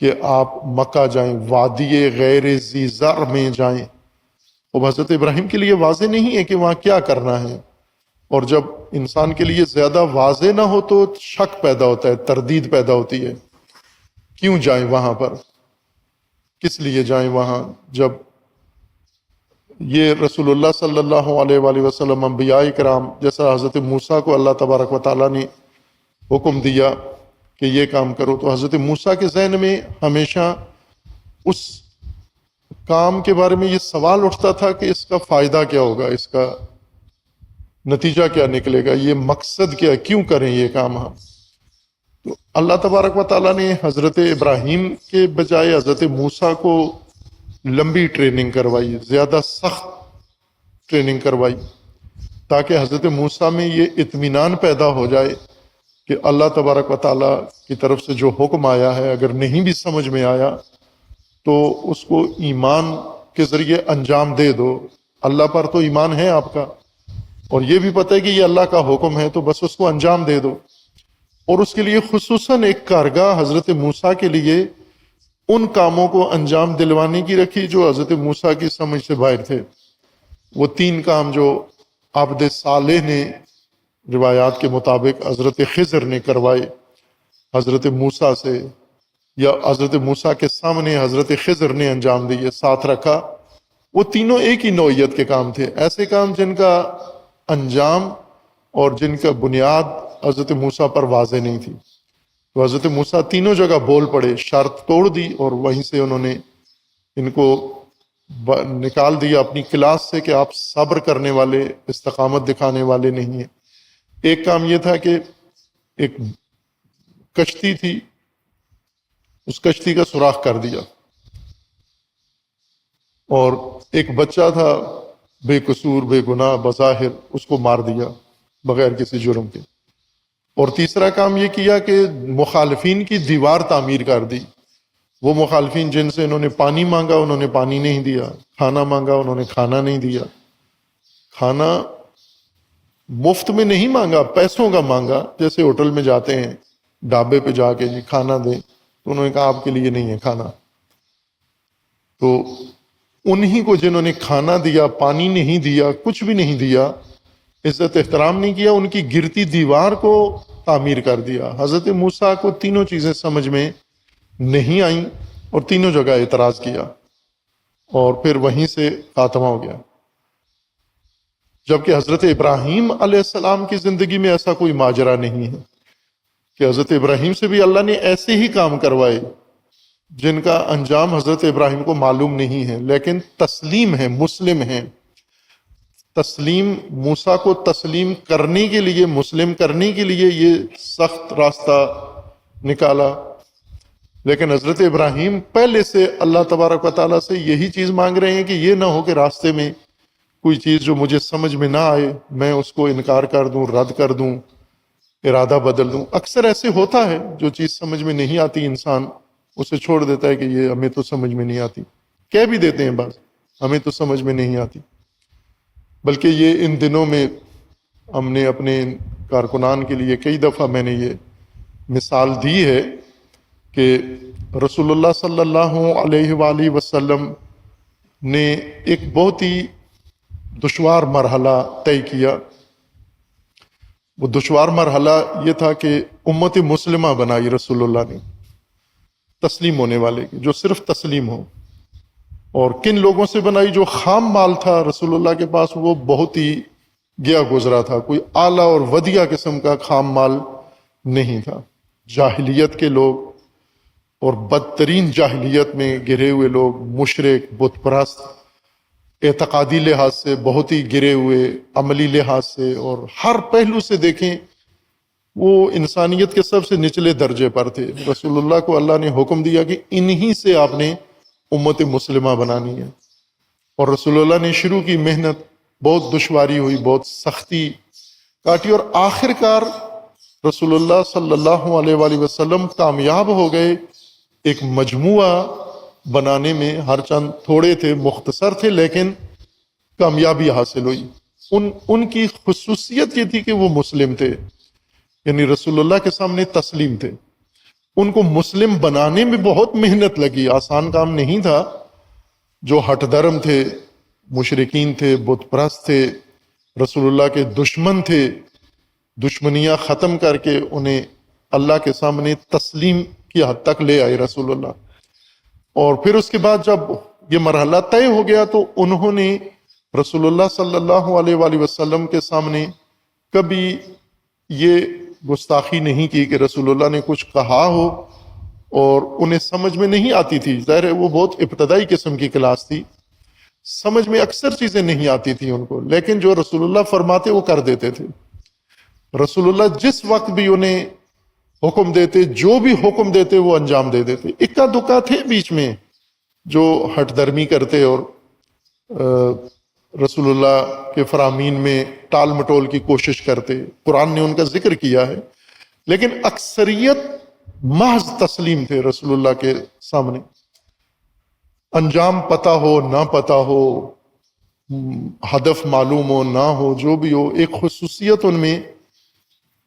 کہ آپ مکہ جائیں، وادی غیر ذی زرع میں جائیں، اب حضرت ابراہیم کے لیے واضح نہیں ہے کہ وہاں کیا کرنا ہے، اور جب انسان کے لیے زیادہ واضح نہ ہو تو شک پیدا ہوتا ہے، تردید پیدا ہوتی ہے، کیوں جائیں وہاں پر، کس لیے جائیں وہاں؟ جب یہ رسول اللہ صلی اللہ علیہ وآلہ وسلم، انبیاء کرام، جیسا حضرت موسیٰ کو اللہ تبارک و تعالیٰ نے حکم دیا کہ یہ کام کرو، تو حضرت موسیٰ کے ذہن میں ہمیشہ اس کام کے بارے میں یہ سوال اٹھتا تھا کہ اس کا فائدہ کیا ہوگا، اس کا نتیجہ کیا نکلے گا، یہ مقصد کیا، کیوں کریں یہ کام ہم؟ تو اللہ تبارک و تعالیٰ نے حضرت ابراہیم کے بجائے حضرت موسیٰ کو لمبی ٹریننگ کروائی، زیادہ سخت ٹریننگ کروائی، تاکہ حضرت موسیٰ میں یہ اطمینان پیدا ہو جائے کہ اللہ تبارک و تعالیٰ کی طرف سے جو حکم آیا ہے، اگر نہیں بھی سمجھ میں آیا تو اس کو ایمان کے ذریعے انجام دے دو، اللہ پر تو ایمان ہے آپ کا، اور یہ بھی پتہ ہے کہ یہ اللہ کا حکم ہے، تو بس اس کو انجام دے دو۔ اور اس کے لیے خصوصاً ایک کارگاہ حضرت موسیٰ کے لیے ان کاموں کو انجام دلوانے کی رکھی جو حضرت موسیٰ کی سمجھ سے باہر تھے۔ وہ 3 کام جو عبد صالح نے روایات کے مطابق حضرت خضر نے کروائے حضرت موسیٰ سے، یا حضرت موسیٰ کے سامنے حضرت خضر نے انجام دیے، ساتھ رکھا، وہ تینوں ایک ہی نوعیت کے کام تھے، ایسے کام جن کا انجام اور جن کا بنیاد حضرت موسیٰ پر واضح نہیں تھی۔ تو حضرت موسیٰ تینوں جگہ بول پڑے، شرط توڑ دی، اور وہیں سے انہوں نے ان کو نکال دیا اپنی کلاس سے کہ آپ صبر کرنے والے، استقامت دکھانے والے نہیں ہیں۔ ایک کام یہ تھا کہ ایک کشتی تھی، اس کشتی کا سوراخ کر دیا، اور ایک بچہ تھا بے قصور، بے گناہ بظاہر، اس کو مار دیا بغیر کسی جرم کے۔ اور تیسرا کام یہ کیا کہ مخالفین کی دیوار تعمیر کر دی۔ وہ مخالفین جن سے انہوں نے پانی مانگا انہوں نے پانی نہیں دیا، کھانا مانگا انہوں نے کھانا نہیں دیا۔ کھانا مفت میں نہیں مانگا، پیسوں کا مانگا. جیسے ہوٹل میں جاتے ہیں، ڈھابے پہ جا کے جی کھانا دیں، تو انہوں نے کہا آپ کے لیے نہیں ہے کھانا. تو انہی کو جنہوں نے کھانا دیا، پانی نہیں دیا، کچھ بھی نہیں دیا، عزت احترام نہیں کیا، ان کی گرتی دیوار کو تعمیر کر دیا. حضرت موسیٰ کو تینوں چیزیں سمجھ میں نہیں آئیں اور تینوں جگہ اعتراض کیا، اور پھر وہیں سے خاتمہ ہو گیا. جبکہ حضرت ابراہیم علیہ السلام کی زندگی میں ایسا کوئی ماجرا نہیں ہے کہ حضرت ابراہیم سے بھی اللہ نے ایسے ہی کام کروائے جن کا انجام حضرت ابراہیم کو معلوم نہیں ہے، لیکن تسلیم ہے، مسلم ہیں. تسلیم، موسیٰ کو تسلیم کرنے کے لیے، مسلم کرنے کے لیے یہ سخت راستہ نکالا. لیکن حضرت ابراہیم پہلے سے اللہ تبارک و تعالیٰ سے یہی چیز مانگ رہے ہیں کہ یہ نہ ہو کہ راستے میں کوئی چیز جو مجھے سمجھ میں نہ آئے میں اس کو انکار کر دوں، رد کر دوں، ارادہ بدل دوں. اکثر ایسے ہوتا ہے، جو چیز سمجھ میں نہیں آتی انسان اسے چھوڑ دیتا ہے کہ یہ ہمیں تو سمجھ میں نہیں آتی. کہہ بھی دیتے ہیں بعض، ہمیں تو سمجھ میں نہیں آتی. بلکہ یہ ان دنوں میں ہم نے اپنے کارکنان کے لیے کئی دفعہ میں نے یہ مثال دی ہے کہ رسول اللہ صلی اللہ علیہ وآلہ وسلم نے ایک بہت ہی دشوار مرحلہ طے کیا. وہ دشوار مرحلہ یہ تھا کہ امت مسلمہ بنائی رسول اللہ نے، تسلیم ہونے والے کی، جو صرف تسلیم ہو. اور کن لوگوں سے بنائی؟ جو خام مال تھا رسول اللہ کے پاس وہ بہت ہی گیا گزرا تھا، کوئی اعلیٰ اور ودیع قسم کا خام مال نہیں تھا. جاہلیت کے لوگ اور بدترین جاہلیت میں گرے ہوئے لوگ، مشرک، بت پرست، اعتقادی لحاظ سے بہت ہی گرے ہوئے، عملی لحاظ سے اور ہر پہلو سے دیکھیں وہ انسانیت کے سب سے نچلے درجے پر تھے. رسول اللہ کو اللہ نے حکم دیا کہ انہی سے آپ نے امت مسلمہ بنانی ہے. اور رسول اللہ نے شروع کی محنت، بہت دشواری ہوئی، بہت سختی کاٹی، اور آخر کار رسول اللہ صلی اللہ علیہ وآلہ وسلم کامیاب ہو گئے ایک مجموعہ بنانے میں. ہر چند تھوڑے تھے، مختصر تھے، لیکن کامیابی حاصل ہوئی. ان کی خصوصیت یہ تھی کہ وہ مسلم تھے، یعنی رسول اللہ کے سامنے تسلیم تھے. ان کو مسلم بنانے میں بہت محنت لگی، آسان کام نہیں تھا. جو ہٹ دھرم تھے، مشرکین تھے، بت پرست تھے، رسول اللہ کے دشمن تھے، دشمنیاں ختم کر کے انہیں اللہ کے سامنے تسلیم کی حد تک لے آئے رسول اللہ. اور پھر اس کے بعد جب یہ مرحلہ طے ہو گیا تو انہوں نے رسول اللہ صلی اللہ علیہ وآلہ وسلم کے سامنے کبھی یہ گستاخی نہیں کی کہ رسول اللہ نے کچھ کہا ہو اور انہیں سمجھ میں نہیں آتی تھی. ظاہر ہے وہ بہت ابتدائی قسم کی کلاس تھی، سمجھ میں اکثر چیزیں نہیں آتی تھیں ان کو، لیکن جو رسول اللہ فرماتے وہ کر دیتے تھے. رسول اللہ جس وقت بھی انہیں حکم دیتے، جو بھی حکم دیتے وہ انجام دے دیتے. اکا دکا تھے بیچ میں جو ہٹ درمی کرتے اور رسول اللہ کے فرامین میں ٹال مٹول کی کوشش کرتے. قرآن نے ان کا ذکر کیا ہے، لیکن اکثریت محض تسلیم تھے رسول اللہ کے سامنے. انجام پتہ ہو نہ پتہ ہو، ہدف معلوم ہو نہ ہو، جو بھی ہو، ایک خصوصیت ان میں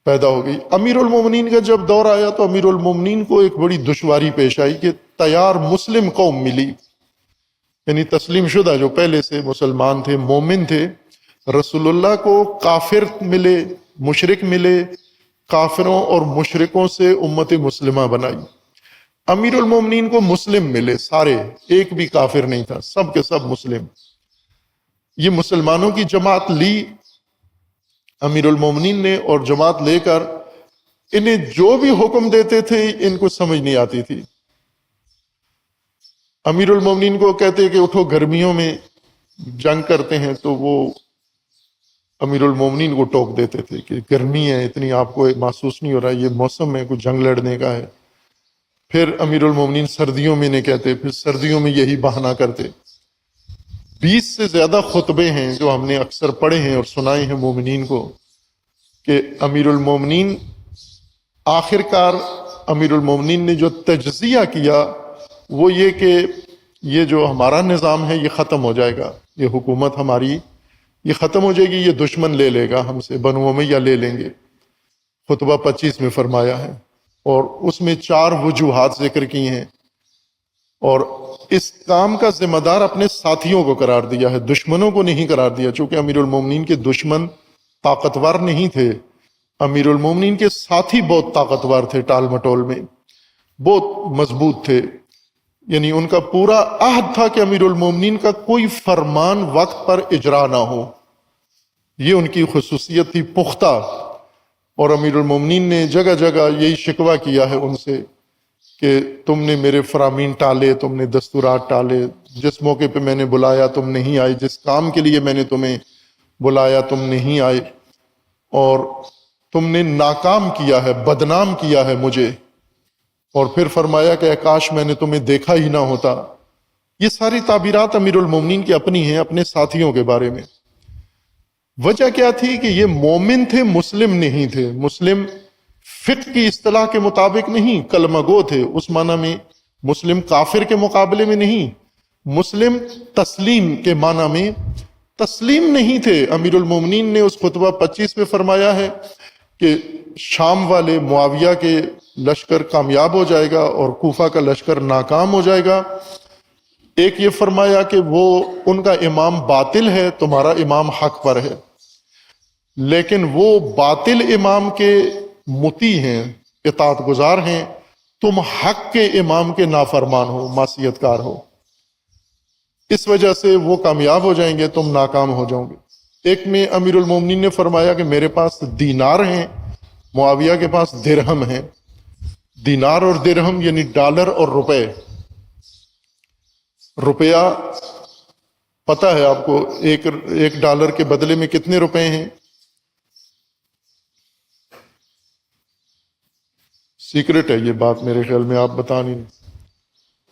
پیدا ہو گئی. امیر المومنین کا جب دور آیا تو امیر المومنین کو ایک بڑی دشواری پیش آئی کہ تیار مسلم قوم ملی، یعنی تسلیم شدہ جو پہلے سے مسلمان تھے، مومن تھے. رسول اللہ کو کافر ملے، مشرک ملے، کافروں اور مشرکوں سے امت مسلمہ بنائی. امیر المومنین کو مسلم ملے سارے، ایک بھی کافر نہیں تھا، سب کے سب مسلم. یہ مسلمانوں کی جماعت لی امیر المومنین نے، اور جماعت لے کر انہیں جو بھی حکم دیتے تھے ان کو سمجھ نہیں آتی تھی. امیر المومنین کو کہتے کہ اٹھو گرمیوں میں جنگ کرتے ہیں، تو وہ امیر المومنین کو ٹوک دیتے تھے کہ گرمی ہے اتنی، آپ کو محسوس نہیں ہو رہا، یہ موسم ہے کوئی جنگ لڑنے کا ہے. پھر امیر المومنین سردیوں میں نہیں کہتے، پھر سردیوں میں یہی بہانہ کرتے. 20 سے زیادہ خطبے ہیں جو ہم نے اکثر پڑھے ہیں اور سنائے ہیں مومنین کو کہ امیر المومنین آخر کار امیر المومنین نے جو تجزیہ کیا وہ یہ کہ یہ جو ہمارا نظام ہے یہ ختم ہو جائے گا، یہ حکومت ہماری یہ ختم ہو جائے گی، یہ دشمن لے لے گا ہم سے، بنو امیہ لے لیں گے۔ خطبہ 25 میں فرمایا ہے، اور اس میں 4 وجوہات ذکر کی ہیں، اور اس کام کا ذمہ دار اپنے ساتھیوں کو قرار دیا ہے، دشمنوں کو نہیں قرار دیا، چونکہ امیر المومنین کے دشمن طاقتور نہیں تھے، امیر المومنین کے ساتھی بہت طاقتور تھے، ٹال مٹول میں بہت مضبوط تھے، یعنی ان کا پورا عہد تھا کہ امیر المومنین کا کوئی فرمان وقت پر اجرا نہ ہو، یہ ان کی خصوصیت تھی پختہ۔ اور امیر المومنین نے جگہ جگہ یہی شکوہ کیا ہے ان سے کہ تم نے میرے فرامین ٹالے، تم نے دستورات ٹالے، جس موقع پہ میں نے بلایا تم نہیں آئے، جس کام کے لیے میں نے تمہیں بلایا تم نہیں آئے، اور تم نے ناکام کیا ہے، بدنام کیا ہے مجھے۔ اور پھر فرمایا کہ کاش میں نے تمہیں دیکھا ہی نہ ہوتا۔ یہ ساری تعبیرات امیر المومنین کی اپنی ہیں، اپنے ساتھیوں کے بارے میں۔ وجہ کیا تھی کہ یہ مومن تھے، مسلم نہیں تھے، مسلم فقہ کی اصطلاح کے مطابق نہیں، کلمہ گو تھے، اس معنی میں مسلم کافر کے مقابلے میں نہیں، مسلم تسلیم کے معنی میں تسلیم نہیں تھے۔ امیر المومنین نے اس خطبہ 25 میں فرمایا ہے کہ شام والے معاویہ کے لشکر کامیاب ہو جائے گا اور کوفہ کا لشکر ناکام ہو جائے گا۔ ایک یہ فرمایا کہ وہ ان کا امام باطل ہے، تمہارا امام حق پر ہے، لیکن وہ باطل امام کے مطیع ہیں، اطاعت گزار ہیں، تم حق کے امام کے نافرمان ہو، معصیت کار ہو، اس وجہ سے وہ کامیاب ہو جائیں گے، تم ناکام ہو جاؤ گے۔ ایک میں امیر المومنین نے فرمایا کہ میرے پاس دینار ہیں، معاویہ کے پاس درہم ہیں۔ دینار اور درہم یعنی ڈالر اور روپے۔ روپیہ پتہ ہے آپ کو ایک ڈالر کے بدلے میں کتنے روپے ہیں؟ سیکرٹ ہے یہ بات، میرے خیال میں آپ بتا نہیں۔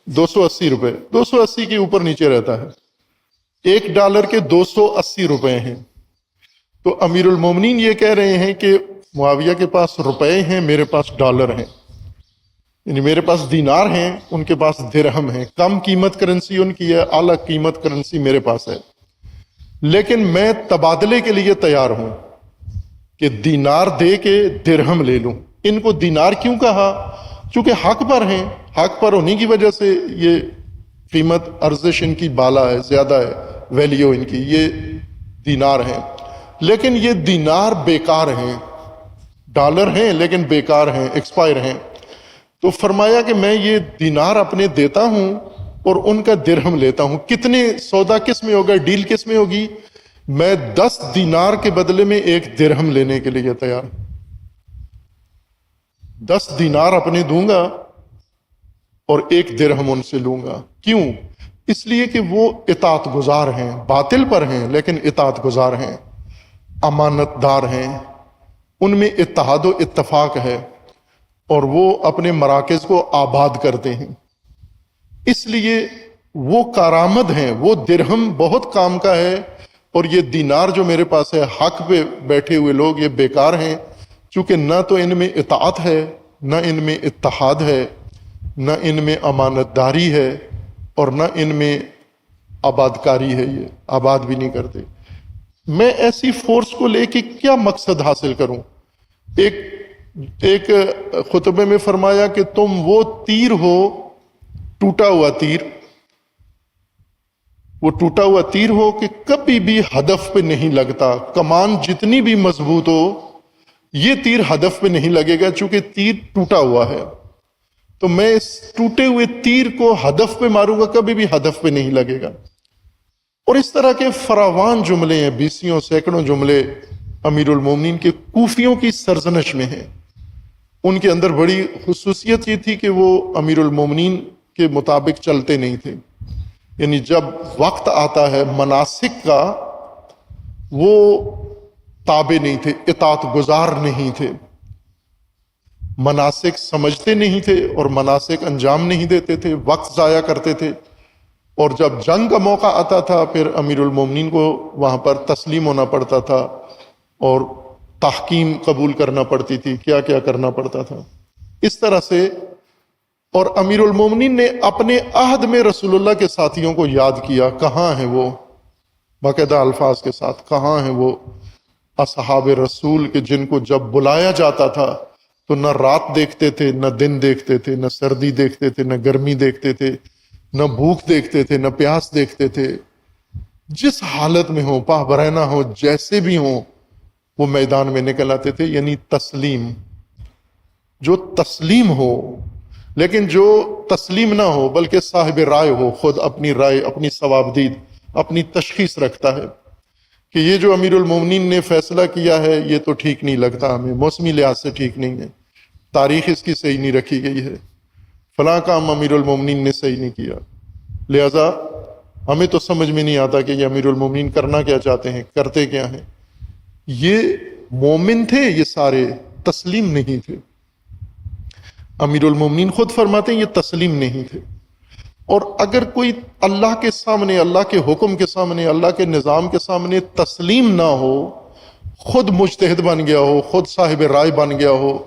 280 روپے، 280 کے اوپر نیچے رہتا ہے۔ ایک ڈالر کے 280 روپے ہیں۔ تو امیر المومنین یہ کہہ رہے ہیں کہ معاویہ کے پاس روپے ہیں، میرے پاس ڈالر ہیں، یعنی میرے پاس دینار ہیں، ان کے پاس درہم ہیں۔ کم قیمت کرنسی ان کی ہے، اعلیٰ قیمت کرنسی میرے پاس ہے، لیکن میں تبادلے کے لیے تیار ہوں کہ دینار دے کے درہم لے لوں۔ ان کو دینار کیوں کہا؟ چونکہ حق پر ہیں، حق پر ہونے کی وجہ سے یہ قیمت ارزش ان کی بالا ہے، زیادہ ہے ویلیو ان کی، یہ دینار ہیں۔ لیکن یہ دینار بیکار ہیں، ڈالر ہیں لیکن بیکار ہیں، ایکسپائر ہیں۔ تو فرمایا کہ میں یہ دینار اپنے دیتا ہوں اور ان کا درہم لیتا ہوں۔ کتنے سودا کس میں ہوگا، ڈیل کس میں ہوگی؟ میں 10 دینار کے بدلے میں 1 درہم لینے کے لیے تیار ہوں۔ 10 دینار اپنے دوں گا اور 1 درہم ان سے لوں گا۔ کیوں؟ اس لیے کہ وہ اطاعت گزار ہیں، باطل پر ہیں لیکن اطاعت گزار ہیں، امانت دار ہیں، ان میں اتحاد و اتفاق ہے، اور وہ اپنے مراکز کو آباد کرتے ہیں، اس لیے وہ کارآمد ہیں۔ وہ درہم بہت کام کا ہے، اور یہ دینار جو میرے پاس ہے، حق پہ بیٹھے ہوئے لوگ یہ بیکار ہیں، چونکہ نہ تو ان میں اطاعت ہے، نہ ان میں اتحاد ہے، نہ ان میں امانت داری ہے، اور نہ ان میں آباد کاری ہے، یہ آباد بھی نہیں کرتے۔ میں ایسی فورس کو لے کے کیا مقصد حاصل کروں؟ ایک خطبے میں فرمایا کہ تم وہ تیر ہو، ٹوٹا ہوا تیر، وہ ٹوٹا ہوا تیر ہو کہ کبھی بھی ہدف پہ نہیں لگتا، کمان جتنی بھی مضبوط ہو یہ تیر ہدف پہ نہیں لگے گا، چونکہ تیر ٹوٹا ہوا ہے۔ تو میں اس ٹوٹے ہوئے تیر کو ہدف پہ ماروں گا، کبھی بھی ہدف پہ نہیں لگے گا۔ اور اس طرح کے فراوان جملے ہیں، 20 سینکڑوں جملے امیر المومنین کے کوفیوں کی سرزنش میں ہیں۔ ان کے اندر بڑی خصوصیت یہ تھی کہ وہ امیر المومنین کے مطابق چلتے نہیں تھے، یعنی جب وقت آتا ہے مناسک کا وہ تابع نہیں تھے، اطاعت گزار نہیں تھے، مناسک سمجھتے نہیں تھے اور مناسک انجام نہیں دیتے تھے، وقت ضائع کرتے تھے۔ اور جب جنگ کا موقع آتا تھا پھر امیر المومنین کو وہاں پر تسلیم ہونا پڑتا تھا اور تحکیم قبول کرنا پڑتی تھی، کیا کیا کرنا پڑتا تھا اس طرح سے۔ اور امیر المومنین نے اپنے عہد میں رسول اللہ کے ساتھیوں کو یاد کیا، کہاں ہیں وہ؟ باقاعدہ الفاظ کے ساتھ۔ کہاں ہیں وہ اصحاب رسول کہ جن کو جب بلایا جاتا تھا تو نہ رات دیکھتے تھے، نہ دن دیکھتے تھے، نہ سردی دیکھتے تھے، نہ گرمی دیکھتے تھے، نہ بھوک دیکھتے تھے، نہ پیاس دیکھتے تھے، جس حالت میں ہوں، پاہ برہنہ ہوں، جیسے بھی ہوں، وہ میدان میں نکل آتے تھے۔ یعنی تسلیم، جو تسلیم ہو، لیکن جو تسلیم نہ ہو بلکہ صاحب رائے ہو، خود اپنی رائے، اپنی صوابدید، اپنی تشخیص رکھتا ہے کہ یہ جو امیر المومنین نے فیصلہ کیا ہے یہ تو ٹھیک نہیں لگتا ہمیں، موسمی لحاظ سے ٹھیک نہیں ہے، تاریخ اس کی صحیح نہیں رکھی گئی ہے، فلاں کام امیر المومنین نے صحیح نہیں کیا، لہذا ہمیں تو سمجھ میں نہیں آتا کہ یہ امیر المومنین کرنا کیا چاہتے ہیں، کرتے کیا ہیں۔ یہ مومن تھے، یہ سارے تسلیم نہیں تھے۔ امیر المومنین خود فرماتے ہیں یہ تسلیم نہیں تھے۔ اور اگر کوئی اللہ کے سامنے، اللہ کے حکم کے سامنے، اللہ کے نظام کے سامنے تسلیم نہ ہو، خود مجتہد بن گیا ہو، خود صاحب رائے بن گیا ہو،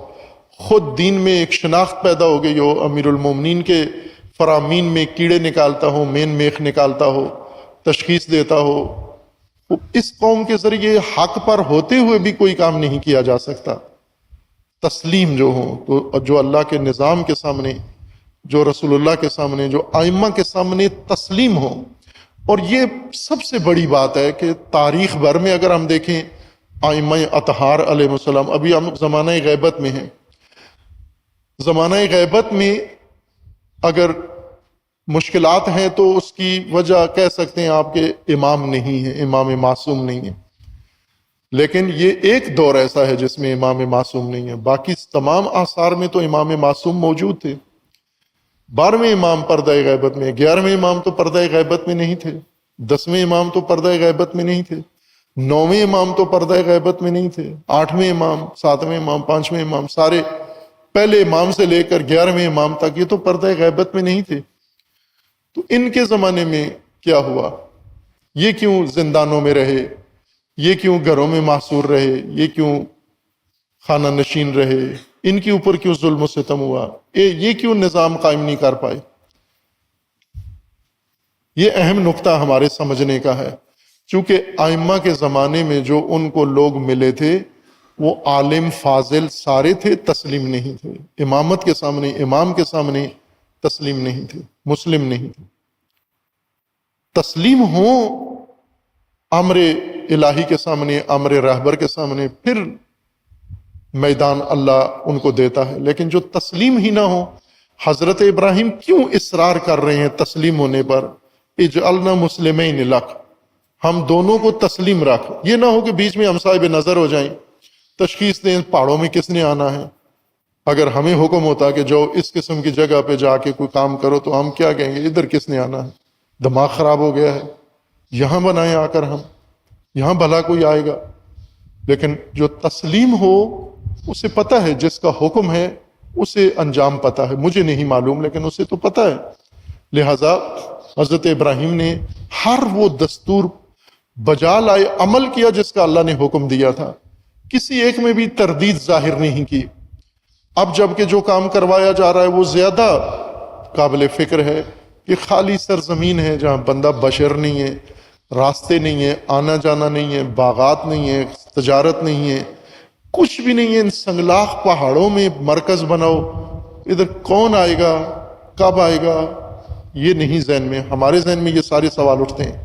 خود دین میں ایک شناخت پیدا ہو گئی ہو، امیر المومنین کے فرامین میں کیڑے نکالتا ہو، مین میخ نکالتا ہو، تشخیص دیتا ہو، اس قوم کے ذریعے حق پر ہوتے ہوئے بھی کوئی کام نہیں کیا جا سکتا۔ تسلیم جو ہوں، تو جو اللہ کے نظام کے سامنے، جو رسول اللہ کے سامنے، جو ائمہ کے سامنے تسلیم ہوں۔ اور یہ سب سے بڑی بات ہے کہ تاریخ بھر میں اگر ہم دیکھیں ائمہ اطہار علیہ السلام، ابھی ہم زمانہ غیبت میں ہیں، زمانہ غیبت میں اگر مشکلات ہیں تو اس کی وجہ کہہ سکتے ہیں آپ کے امام نہیں ہیں، امام معصوم نہیں ہیں، لیکن یہ ایک دور ایسا ہے جس میں امام معصوم نہیں ہے، باقی تمام آثار میں تو امام معصوم موجود تھے۔ 12ویں امام پردہ غیبت میں، 11ویں امام تو پردہ غیبت میں نہیں تھے، 10ویں امام تو پردہ غیبت میں نہیں تھے، 9ویں امام تو پردہ غیبت میں نہیں تھے، 8ویں امام، 7ویں امام، 5ویں امام، سارے پہلے امام سے لے کر 11ویں امام تک یہ تو پردہ غیبت میں نہیں تھے۔ تو ان کے زمانے میں کیا ہوا؟ یہ کیوں زندانوں میں رہے؟ یہ کیوں گھروں میں محصور رہے؟ یہ کیوں خانہ نشین رہے؟ ان کے اوپر کیوں ظلم و ستم ہوا؟ یہ کیوں نظام قائم نہیں کر پائے؟ یہ اہم نقطہ ہمارے سمجھنے کا ہے، چونکہ ائمہ کے زمانے میں جو ان کو لوگ ملے تھے وہ عالم فاضل سارے تھے، تسلیم نہیں تھے، امامت کے سامنے، امام کے سامنے تسلیم نہیں تھے، مسلم نہیں تھے۔ تسلیم ہوں امر الہی کے سامنے، امر رہبر کے سامنے، پھر میدان اللہ ان کو دیتا ہے، لیکن جو تسلیم ہی نہ ہو۔ حضرت ابراہیم کیوں اصرار کر رہے ہیں تسلیم ہونے پر؟ اجعلنا مسلمین لک، ہم دونوں کو تسلیم رکھ، یہ نہ ہو کہ بیچ میں ہم صاحب نظر ہو جائیں، تشخیص دیں پہاڑوں میں کس نے آنا ہے۔ اگر ہمیں حکم ہوتا کہ جو اس قسم کی جگہ پہ جا کے کوئی کام کرو تو ہم کیا کہیں گے؟ ادھر کس نے آنا ہے؟ دماغ خراب ہو گیا ہے، یہاں بنائیں آ کر، ہم یہاں بھلا کوئی آئے گا۔ لیکن جو تسلیم ہو اسے پتہ ہے جس کا حکم ہے اسے انجام پتہ ہے، مجھے نہیں معلوم لیکن اسے تو پتہ ہے۔ لہذا حضرت ابراہیم نے ہر وہ دستور بجا لائے، عمل کیا جس کا اللہ نے حکم دیا تھا، کسی ایک میں بھی تردید ظاہر نہیں کی۔ اب جب کہ جو کام کروایا جا رہا ہے وہ زیادہ قابل فکر ہے کہ خالی سرزمین ہے جہاں بندہ بشر نہیں ہے، راستے نہیں ہے، آنا جانا نہیں ہے، باغات نہیں ہے، تجارت نہیں ہے، کچھ بھی نہیں ہے، ان سنگلاخ پہاڑوں میں مرکز بناؤ، ادھر کون آئے گا، کب آئے گا، یہ نہیں ذہن میں۔ ہمارے ذہن میں یہ سارے سوال اٹھتے ہیں۔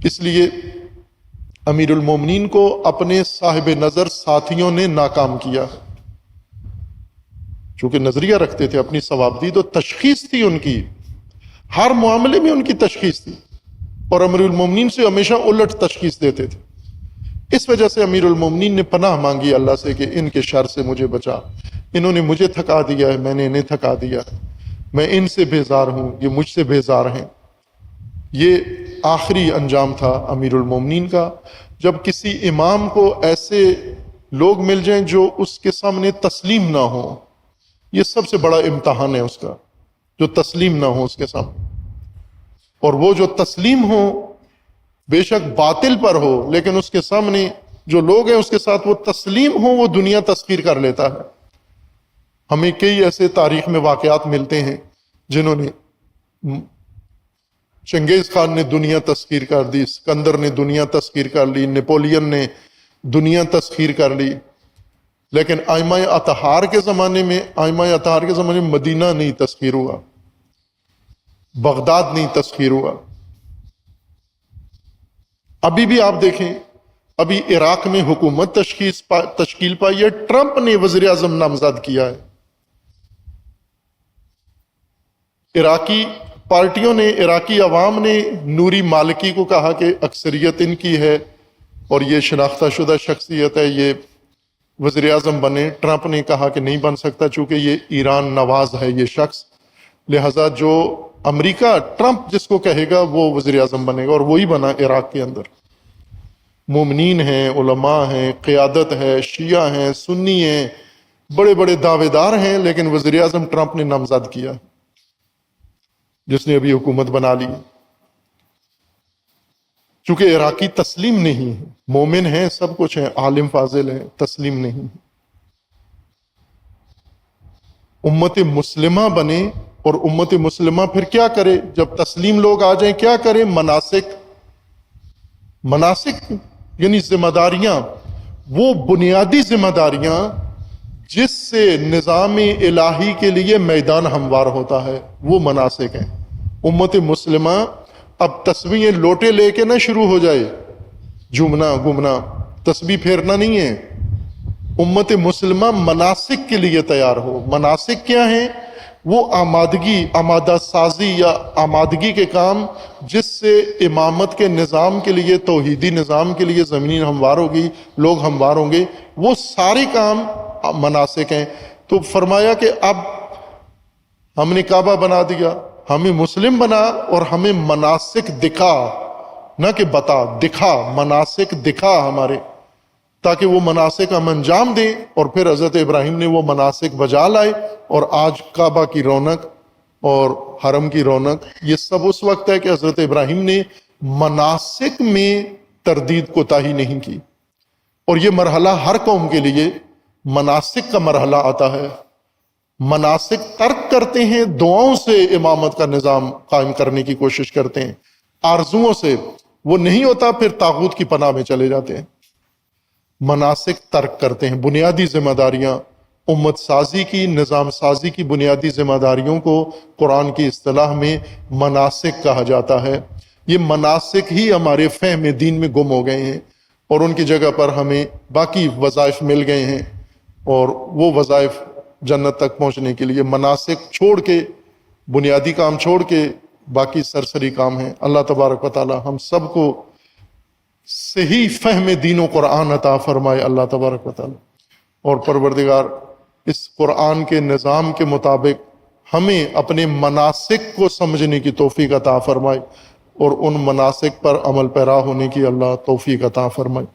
اس لیے امیر المومنین کو اپنے صاحب نظر ساتھیوں نے ناکام کیا، چونکہ نظریہ رکھتے تھے، اپنی صوابدید و تشخیص تھی ان کی، ہر معاملے میں ان کی تشخیص تھی، اور امیر المومنین سے ہمیشہ الٹ تشخیص دیتے تھے۔ اس وجہ سے امیر المومنین نے پناہ مانگی اللہ سے کہ ان کے شر سے مجھے بچا، انہوں نے مجھے تھکا دیا ہے، میں نے انہیں تھکا دیا ہے، میں ان سے بیزار ہوں، یہ مجھ سے بیزار ہیں۔ یہ آخری انجام تھا امیر المومنین کا۔ جب کسی امام کو ایسے لوگ مل جائیں جو اس کے سامنے تسلیم نہ ہوں، یہ سب سے بڑا امتحان ہے اس کا، جو تسلیم نہ ہو اس کے سامنے۔ اور وہ جو تسلیم ہو بے شک باطل پر ہو، لیکن اس کے سامنے جو لوگ ہیں اس کے ساتھ وہ تسلیم ہوں، وہ دنیا تسخیر کر لیتا ہے۔ ہمیں کئی ایسے تاریخ میں واقعات ملتے ہیں جنہوں نے چنگیز خان نے دنیا تسخیر کر دی، اسکندر نے دنیا تسخیر کر لی، نیپولین نے دنیا تسخیر کر لی، لیکن ائمہ اطہار کے زمانے میں مدینہ نہیں تسخیر ہوا، بغداد نہیں تسخیر ہوا۔ ابھی بھی آپ دیکھیں، ابھی عراق میں حکومت تشکیل پائی ہے، ٹرمپ نے وزیر اعظم نامزد کیا ہے۔ عراقی پارٹیوں نے، عراقی عوام نے نوری مالکی کو کہا کہ اکثریت ان کی ہے اور یہ شناختہ شدہ شخصیت ہے، یہ وزیر اعظم بنے۔ ٹرمپ نے کہا کہ نہیں بن سکتا چونکہ یہ ایران نواز ہے یہ شخص، لہذا جو امریکہ ٹرمپ جس کو کہے گا وہ وزیر اعظم بنے گا، اور وہی بنا عراق کے اندر۔ مومنین ہیں، علماء ہیں، قیادت ہے، شیعہ ہیں، سنی ہیں، بڑے بڑے دعوے دار ہیں، لیکن وزیر اعظم ٹرمپ نے نامزد کیا جس نے ابھی حکومت بنا لی، چونکہ عراقی تسلیم نہیں ہے، مومن ہیں، سب کچھ ہیں، عالم فاضل ہیں، تسلیم نہیں۔ امت مسلمہ بنے، اور امت مسلمہ پھر کیا کرے جب تسلیم لوگ آ جائیں؟ کیا کرے؟ مناسک یعنی ذمہ داریاں، وہ بنیادی ذمہ داریاں جس سے نظام الہی کے لیے میدان ہموار ہوتا ہے، وہ مناسک ہیں۔ امت مسلمہ اب تسبیح لوٹے لے کے نہ شروع ہو جائے جھومنا گھومنا، تسبیح پھیرنا نہیں ہے۔ امت مسلمہ مناسک کے لیے تیار ہو۔ مناسک کیا ہیں؟ وہ آمادہ سازی یا آمادگی کے کام جس سے امامت کے نظام کے لیے، توحیدی نظام کے لیے زمین ہموار ہوگی، لوگ ہموار ہوں گے، وہ سارے کام مناسک ہیں۔ تو فرمایا کہ اب ہم نے کعبہ بنا دیا، ہمیں مسلم بنا، اور ہمیں مناسک دکھا، نہ کہ بتا، دکھا، مناسک دکھا ہمارے، تاکہ وہ مناسک ہم انجام دیں۔ اور پھر حضرت ابراہیم نے وہ مناسک بجا لائے، اور آج کعبہ کی رونق اور حرم کی رونق، یہ سب اس وقت ہے کہ حضرت ابراہیم نے مناسک میں تردید کوتاہی نہیں کی۔ اور یہ مرحلہ ہر قوم کے لیے مناسک کا مرحلہ آتا ہے۔ مناسک ترک کرتے ہیں، دعاؤں سے امامت کا نظام قائم کرنے کی کوشش کرتے ہیں، آرزوؤں سے وہ نہیں ہوتا، پھر طاغوت کی پناہ میں چلے جاتے ہیں۔ مناسک ترک کرتے ہیں، بنیادی ذمہ داریاں، امت سازی کی، نظام سازی کی بنیادی ذمہ داریوں کو قرآن کی اصطلاح میں مناسک کہا جاتا ہے۔ یہ مناسک ہی ہمارے فہم دین میں گم ہو گئے ہیں، اور ان کی جگہ پر ہمیں باقی وظائف مل گئے ہیں، اور وہ وظائف جنت تک پہنچنے کے لیے مناسک چھوڑ کے، بنیادی کام چھوڑ کے باقی سرسری کام ہیں۔ اللہ تبارک و تعالی ہم سب کو صحیح فہم دین و قرآن عطا فرمائے، اللہ تبارک و تعالی۔ اور پروردگار اس قرآن کے نظام کے مطابق ہمیں اپنے مناسک کو سمجھنے کی توفیق عطا فرمائے، اور ان مناسک پر عمل پیرا ہونے کی اللہ توفیق عطا فرمائے۔